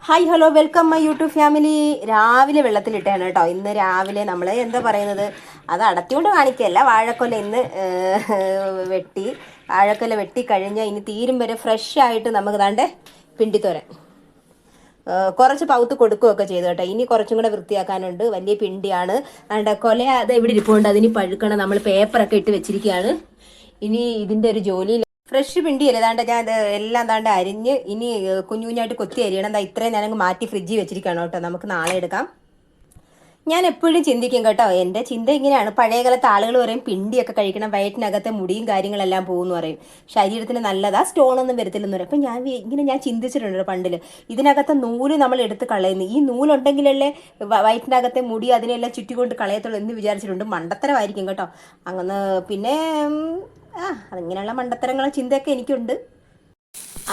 Hi hello welcome my YouTube family. രാവിലെ വെള്ളത്തിലിട്ടാണ് കേട്ടോ. ഇന്ന് രാവിലെ നമ്മൾ എന്താ പറയുന്നത്, അത് അടത്തിക്കൊണ്ട് കാണിക്കുകയല്ല. വാഴക്കൊല ഇന്ന് വെട്ടി, വാഴക്കൊല വെട്ടി കഴിഞ്ഞാൽ ഇനി തീരും വരെ ഫ്രഷ് ആയിട്ട് നമുക്ക് ദാണ്ടെ പിണ്ടിത്തോരൻ കുറച്ച് പൗത്ത് കൊടുക്കുകയൊക്കെ ചെയ്തു കേട്ടോ. ഇനി കുറച്ചും കൂടെ വൃത്തിയാക്കാനുണ്ട്. വലിയ പിണ്ടിയാണ്. ദാണ്ടെ കൊല അത് എവിടെ ഇരിപ്പുണ്ട്, അതിന് പഴുക്കണം. നമ്മൾ പേപ്പറൊക്കെ ഇട്ട് വെച്ചിരിക്കുകയാണ്. ഇനി ഇതിൻ്റെ ഒരു ജോലി ഫ്രഷ് പിണ്ടിയല്ലേ. ദാണ്ട ഞാൻ എല്ലാം ദാണ്ട് അരിഞ്ഞ് ഇനി കുഞ്ഞു കുഞ്ഞായിട്ട് കൊത്തി അരിയണം. എന്താ ഇത്രയും നേരം മാറ്റി ഫ്രിഡ്ജിൽ വെച്ചിരിക്കണം കേട്ടോ. നമുക്ക് നാളെ എടുക്കാം. ഞാൻ എപ്പോഴും ചിന്തിക്കും കേട്ടോ, എൻ്റെ ചിന്ത ഇങ്ങനെയാണ്. പഴയ കാലത്ത് ആളുകൾ പറയും പിണ്ടിയൊക്കെ കഴിക്കണം, വയറ്റിനകത്തെ മുടിയും കാര്യങ്ങളെല്ലാം പോകുമെന്ന് പറയും, ശരീരത്തിന് നല്ലതാ, സ്റ്റോണൊന്നും വരത്തില്ലെന്ന് പറയും. അപ്പം ഞാൻ ചിന്തിച്ചിട്ടുണ്ട് പണ്ടില്. ഇതിനകത്തെ നൂല് നമ്മൾ എടുത്ത് കളയുന്നു. ഈ നൂലുണ്ടെങ്കിലല്ലേ വയറ്റിനകത്തെ മുടി അതിനെല്ലാം ചുറ്റിക്കൊണ്ട് കളയത്തുള്ളൂ എന്ന് വിചാരിച്ചിട്ടുണ്ട്. മണ്ടത്തരമായിരിക്കും കേട്ടോ. അങ്ങനെ പിന്നെ അതിങ്ങനെയുള്ള മണ്ടത്തരങ്ങളും ചിന്തയൊക്കെ എനിക്കുണ്ട്.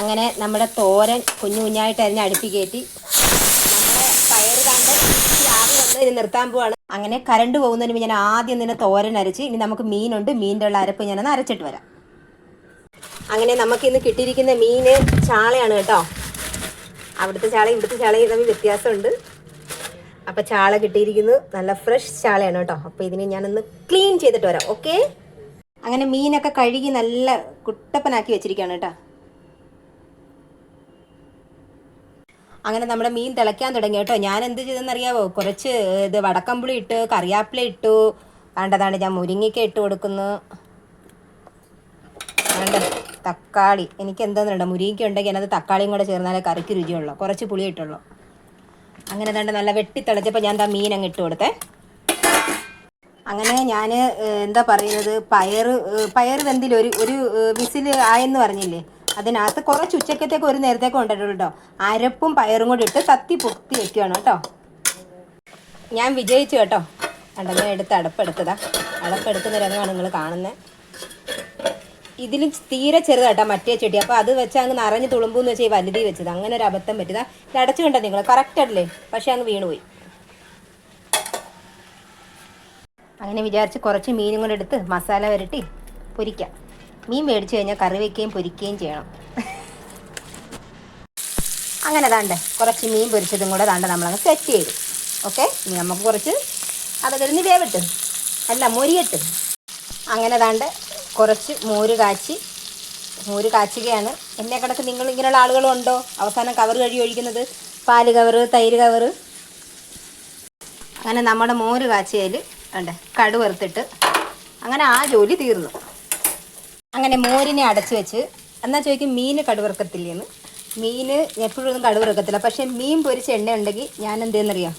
അങ്ങനെ നമ്മുടെ തോരൻ കുഞ്ഞു കുഞ്ഞായിട്ട് അരിഞ്ഞ് അടുപ്പി കയറ്റി നമ്മുടെ പയറ് കണ്ട് ആവി വന്ന് ഇനി നിർത്താൻ പോവാണ്. അങ്ങനെ കറണ്ട് പോകുന്നതിന് മുമ്പ് ഞാൻ ആദ്യം തന്നെ തോരൻ അരച്ച്, ഇനി നമുക്ക് മീനുണ്ട്, മീനിൻ്റെ ഉള്ള അരപ്പ് ഞാനൊന്ന് അരച്ചിട്ട് വരാം. അങ്ങനെ നമുക്ക് ഇന്ന് കിട്ടിയിരിക്കുന്ന മീന് ചാളയാണ് കേട്ടോ. അവിടുത്തെ ചാളയും ഇവിടുത്തെ ചാളയും തമ്മിൽ വ്യത്യാസമുണ്ട്. അപ്പം ചാള കിട്ടിയിരിക്കുന്നു, നല്ല ഫ്രഷ് ചാളയാണ് കേട്ടോ. അപ്പോൾ ഇതിനെ ഞാനൊന്ന് ക്ലീൻ ചെയ്തിട്ട് വരാം. ഓക്കെ. അങ്ങനെ മീനൊക്കെ കഴുകി നല്ല കുട്ടപ്പനാക്കി വെച്ചിരിക്കുകയാണ് കേട്ടോ. അങ്ങനെ നമ്മുടെ മീൻ തിളയ്ക്കാൻ തുടങ്ങി കേട്ടോ. ഞാൻ എന്ത് ചെയ്തെന്നറിയാവോ, കുറച്ച് ഇത് വടക്കമ്പുളി ഇട്ട്, കറിവേപ്പില ഇട്ടു, വേണ്ടതാണ് ഞാൻ മുരിങ്ങയ്ക്ക ഇട്ട് കൊടുക്കുന്നു. വേണ്ട തക്കാളി, എനിക്ക് എന്താണെന്നുണ്ട്, മുരിങ്ങയ്ക്ക ഉണ്ടെങ്കിൽ അതിനകത്ത് തക്കാളിയും കൂടെ ചേർന്നാലേ കറിക്ക് രുചിയുള്ളൂ. കുറച്ച് പുളി ഇട്ടുള്ളൂ. അങ്ങനെ വേണ്ട നല്ല വെട്ടി തിളച്ചപ്പോൾ ഞാൻ മീൻ അങ്ങ് ഇട്ട് കൊടുത്തേ. അങ്ങനെ ഞാൻ എന്താ പറയുന്നത്, പയറ് വെന്തിൽ ഒരു വിസിൽ ആയെന്ന് പറഞ്ഞില്ലേ, അതിനകത്ത് കുറച്ച് ഉച്ചക്കത്തേക്ക് ഒരു നേരത്തേക്ക് കൊണ്ടിട്ടുള്ളൂ കേട്ടോ. അരപ്പും പയറും കൂടി ഇട്ട് തത്തി പൊത്തി വെക്കുകയാണ് കേട്ടോ. ഞാൻ വിജയിച്ചു കേട്ടോ. കണ്ടോ, ഞാൻ അടപ്പെടുത്തതാ. അടപ്പെടുക്കുന്ന രംഗമാണ് നിങ്ങൾ കാണുന്നത്. ഇതിലും തീരെ ചെറുതാട്ടോ മറ്റേ ചെടി. അപ്പോൾ അത് വെച്ചാൽ അങ്ങ് നിറഞ്ഞ് തുളുമ്പൂന്ന് വെച്ചാൽ ഈ വലുതി വെച്ചത്. അങ്ങനെ ഒരു അബദ്ധം പറ്റിയതാ. ഇത് അടച്ചു കണ്ടോ നിങ്ങൾ, കറക്റ്റ് അല്ലേ, പക്ഷെ അങ്ങ് വീണുപോയി. അങ്ങനെ വിചാരിച്ച് കുറച്ച് മീനും കൂടെ എടുത്ത് മസാല വരട്ടി പൊരിക്കാം. മീൻ മേടിച്ച് കഴിഞ്ഞാൽ കറി വയ്ക്കുകയും പൊരിക്കുകയും ചെയ്യണം. അങ്ങനെ താണ്ടെ കുറച്ച് മീൻ പൊരിച്ചതും കൂടെ താണ്ടെ നമ്മളങ്ങ് സെറ്റ് ചെയ്തു. ഓക്കെ. ഇനി നമുക്ക് കുറച്ച് അതൊക്കെ ഇരുന്ന് വേവിട്ട് അല്ല മൊരിയിട്ട്. അങ്ങനെ താണ്ടെ കുറച്ച് മോര് കാച്ചുകയാണ്. എന്നെ കണക്ക് നിങ്ങൾ ഇങ്ങനെയുള്ള ആളുകളും ഉണ്ടോ? അവസാനം കവർ ഒഴിക്കുന്നത്, പാല് കവറ്, തൈര് കവറ്. അങ്ങനെ നമ്മുടെ മോര് കാച്ചിയതിൽ ഉണ്ട് കടു വറുത്തിട്ട് അങ്ങനെ ആ ജോലി തീർന്നു. അങ്ങനെ മോരിനെ അടച്ചു വെച്ച്, എന്നാൽ ചോദിക്കും മീൻ കടുവറുക്കത്തില്ലെന്ന്. മീൻ എപ്പോഴൊന്നും കടുവറുക്കത്തില്ല, പക്ഷേ മീൻ പൊരിച്ച എണ്ണ ഉണ്ടെങ്കിൽ ഞാൻ എന്തെന്നറിയാം,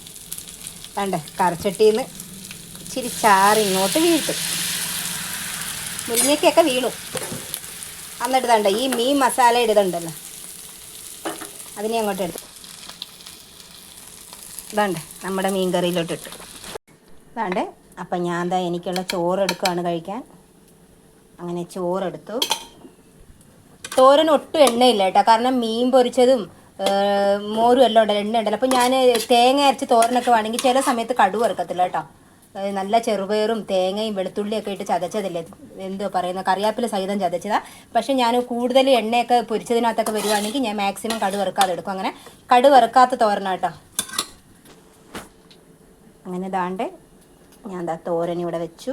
വേണ്ടേ കറച്ചട്ടിയിൽ നിന്ന് ഇച്ചിരി ചാറ് ഇങ്ങോട്ട് വീഴ്ത്തും. മുരിങ്ങയ്ക്കൊക്കെ വീണു. എന്നിട്ട് വേണ്ട ഈ മീൻ മസാല ഇടുന്നുണ്ടല്ലോ, അതിനെ അങ്ങോട്ട് എടുത്തു വേണ്ടേ നമ്മുടെ മീൻ കറിയിലോട്ടിട്ട് വേണ്ടേ. അപ്പം ഞാൻ എന്താ എനിക്കുള്ള ചോറെടുക്കുകയാണ് കഴിക്കാൻ. അങ്ങനെ ചോറെടുത്തു. തോരന് ഒട്ടും എണ്ണയില്ല കേട്ടോ, കാരണം മീൻ പൊരിച്ചതും മോരും എല്ലാം ഉണ്ടല്ലോ, എണ്ണ ഉണ്ടല്ലോ. അപ്പം ഞാൻ തേങ്ങ അരച്ച് തോരനൊക്കെ വേണമെങ്കിൽ ചില സമയത്ത് കടുക് വറുക്കത്തില്ല കേട്ടോ. നല്ല ചെറുപയറും തേങ്ങയും വെളുത്തുള്ളിയൊക്കെ ഇട്ട് ചതച്ചതില്ലേ, എന്തോ പറയുന്ന കറിവേപ്പില സഹിതം ചതച്ചതാ. പക്ഷെ ഞാൻ കൂടുതൽ എണ്ണയൊക്കെ പൊരിച്ചതിനകത്തൊക്കെ വരുവാണെങ്കിൽ ഞാൻ മാക്സിമം കടുക് വറുക്കാതെ എടുക്കും. അങ്ങനെ കടുക് വറുക്കാത്ത തോരന കേട്ടോ. അങ്ങനെ ദാണ്ടെ ഞാൻ തോരൻ ഇവിടെ വെച്ചു.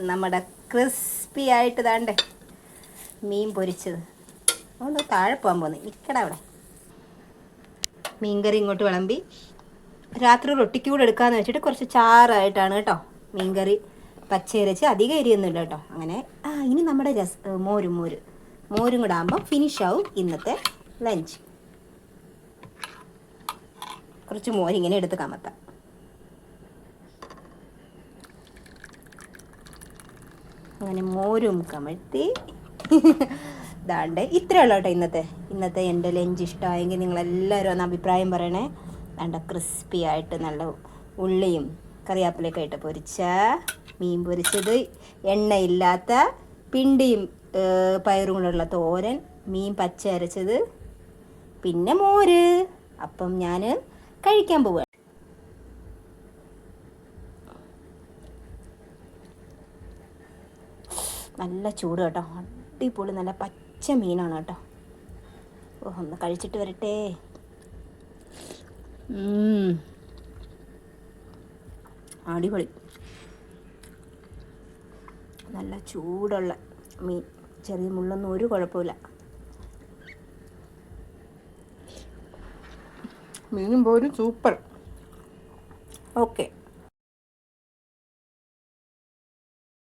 നമ്മുടെ ക്രിസ്പി ആയിട്ട് ദാണ്ടെ മീൻ പൊരിച്ചത്. അതുകൊണ്ട് താഴെ പോകാൻ പോകുന്നത്, നിൽക്കട അവിടെ. മീൻകറി ഇങ്ങോട്ട് വിളമ്പി. രാത്രി റൊട്ടിക്ക് കൂടെ എടുക്കാമെന്ന് വെച്ചിട്ട് കുറച്ച് ചാറായിട്ടാണ് കേട്ടോ മീൻകറി. പച്ചയരച്ച് അധികം എരിയൊന്നുമില്ല കേട്ടോ. അങ്ങനെ ഇനി നമ്മുടെ മോരും കൂടെ ആകുമ്പോൾ ഫിനിഷാവും ഇന്നത്തെ ലഞ്ച്. കുറച്ച് മോരിങ്ങനെ എടുത്ത് കമത്താം. അങ്ങനെ മോരും കമഴ്ത്തി ദാണ്ടെ ഇത്രയുള്ള കേട്ടോ ഇന്നത്തെ എൻ്റെ ലഞ്ച്. ഇഷ്ടമായെങ്കിൽ നിങ്ങളെല്ലാവരും ഒന്ന് അഭിപ്രായം പറയണേ. ദാണ്ട ക്രിസ്പി ആയിട്ട് നല്ല ഉള്ളിയും കറിവേപ്പിലയൊക്കെ ആയിട്ട് പൊരിച്ച മീൻ പൊരിച്ചത്, എണ്ണയില്ലാത്ത പിണ്ടിയും പയറും കൊണ്ടുള്ള തോരൻ, മീൻ പച്ച അരച്ചത്, പിന്നെ മോര്. അപ്പം ഞാൻ കഴിക്കാൻ പോവുക. നല്ല ചൂട് കേട്ടോ, അടിപൊളി നല്ല പച്ച മീനാണ് കേട്ടോ. ഓ, ഒന്ന് കഴിച്ചിട്ട് വരട്ടെ. അടിപൊളി, നല്ല ചൂടുള്ള മീൻ, ചെറിയ മുള്ളൊന്നും ഒരു കുഴപ്പമില്ല. മീനും പോലും സൂപ്പർ. ഓക്കെ.